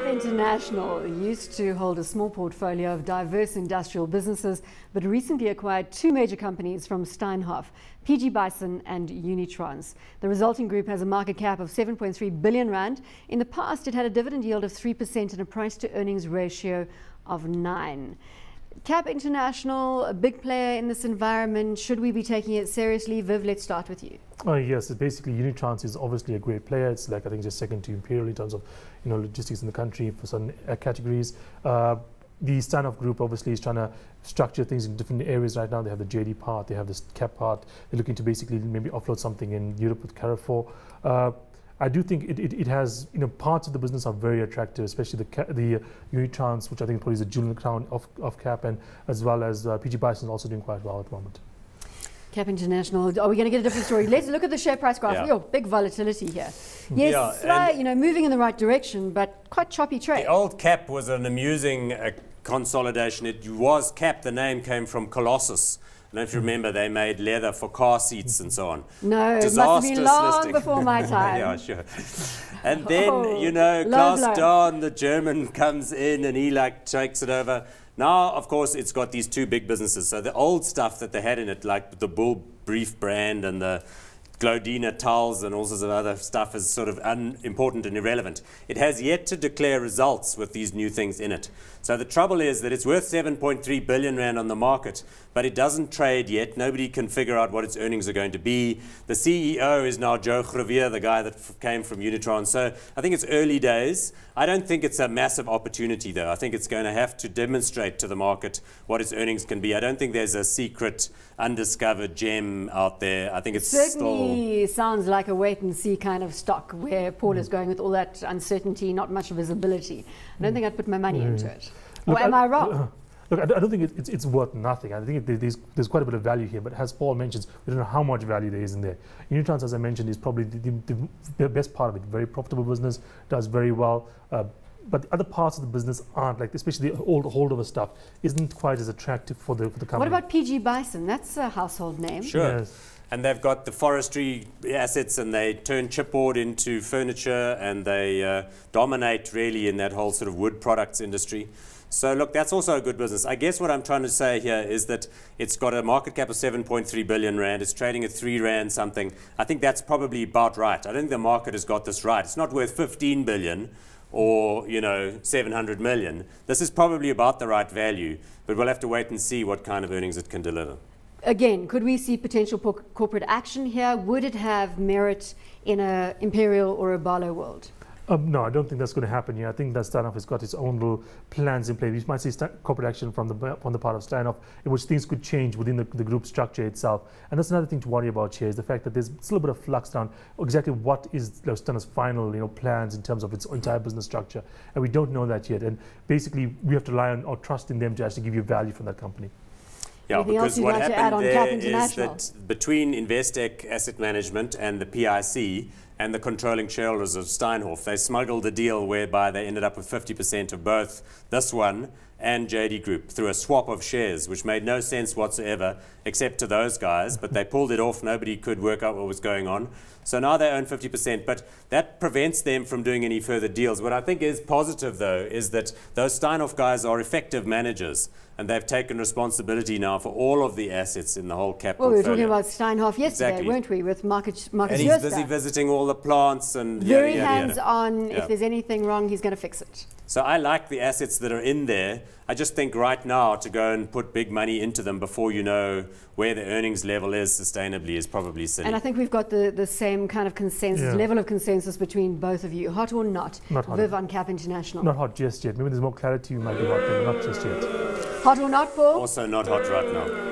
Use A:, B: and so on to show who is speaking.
A: KAP International used to hold a small portfolio of diverse industrial businesses, but recently acquired two major companies from Steinhoff, PG Bison and Unitrans. The resulting group has a market cap of 7.3 billion rand. In the past, it had a dividend yield of 3% and a price-to-earnings ratio of 9. KAP International, a big player in this environment. Should we be taking it seriously? Viv, let's start with you.
B: Yes, basically Unitrans is obviously a great player. It's like, I think, just second to Imperial in terms of, logistics in the country for certain categories. The Steinhoff group obviously is trying to structure things in different areas right now. They have the JD part, they have this KAP part. They're looking to basically maybe offload something in Europe with Carrefour. I do think it has, parts of the business are very attractive, especially the Unitrans, which I think probably is a jewel in the crown of KAP, and as well as PG Bison is also doing quite well at the moment.
A: KAP International, are we going to get a different story? Let's look at the share price graph.
C: Yeah.
A: Big volatility here. Yes, moving in the right direction, but quite choppy trade.
C: The old KAP was an amusing consolidation. It was KAP, the name came from Colossus. I don't know if you remember, they made leather for car seats and so on.
A: No, it must have been long before my time.
C: Yeah, sure. And then, Klaus Dahn, the German, comes in and he takes it over. Now, of course, it's got these two big businesses. So the old stuff that they had in it, like the Bull Brief brand and the Glodina towels and all sorts of other stuff, is sort of unimportant and irrelevant. It has yet to declare results with these new things in it. So the trouble is that it's worth 7.3 billion rand on the market, but it doesn't trade yet. Nobody can figure out what its earnings are going to be. The CEO is now Joe Gravier, the guy that came from Unitrans. So I think it's early days. I don't think it's a massive opportunity, though. I think it's going to have to demonstrate to the market what its earnings can be. I don't think there's a secret, undiscovered gem out there. I think it's
A: certainly sounds like a wait-and-see kind of stock where Paul is going with all that uncertainty, not much visibility. I don't think I'd put my money into it.
B: Look,
A: or am I wrong?
B: Look, I don't think it's worth nothing. I think there's quite a bit of value here, but as Paul mentions, we don't know how much value there is in there. Unitrans, as I mentioned, is probably the best part of it. Very profitable business, does very well, but other parts of the business aren't, like especially the old holdover stuff isn't quite as attractive for the company.
A: What about PG Bison? That's a household name.
C: Sure.
B: Yes.
C: And they've got the forestry assets, and they turn chipboard into furniture, and they dominate really in that whole sort of wood products industry. So look, that's also a good business. I guess what I'm trying to say here is that it's got a market cap of 7.3 billion rand. It's trading at 3 rand something. I think that's probably about right. I don't think the market has got this right. It's not worth 15 billion or 700 million. This is probably about the right value, but we'll have to wait and see what kind of earnings it can deliver.
A: Again, could we see potential corporate action here? Would it have merit in a Imperial or a Barlow world?
B: No, I don't think that's going to happen here. I think that Steinhoff has got its own little plans in place. We might see corporate action from the part of Steinhoff, in which things could change within the group structure itself. And that's another thing to worry about here, is the fact that there's still a bit of flux around exactly what is Steinhoff's final plans in terms of its entire business structure. And we don't know that yet. And basically, we have to rely on or trust in them to actually give you value from that company.
C: Yeah,
A: anything
C: because what
A: like
C: happened there is that between Vestact Asset Management and the PIC and the controlling shareholders of Steinhoff, they smuggled a deal whereby they ended up with 50% of both this one and JD Group through a swap of shares, which made no sense whatsoever except to those guys, but they pulled it off. Nobody could work out what was going on. So now they own 50%, but that prevents them from doing any further deals. What I think is positive, though, is that those Steinhoff guys are effective managers, and they've taken responsibility now for all of the assets in the whole KAP portfolio.
A: Well, we were talking about Steinhoff yesterday, weren't we, with Marcus
C: And he's busy visiting all the plants and
A: very hands-on. If there's anything wrong, he's going to fix it.
C: So I like the assets that are in there. I just think right now to go and put big money into them before you know where the earnings level is sustainably is probably silly.
A: And I think we've got the same kind of consensus, level of consensus between both of you. Hot or not?
B: Not hot.
A: Viv on KAP International.
B: Not hot just yet. Maybe there's more clarity we might be about them, but not just yet.
A: Hot or not, Paul?
C: Also not hot right now.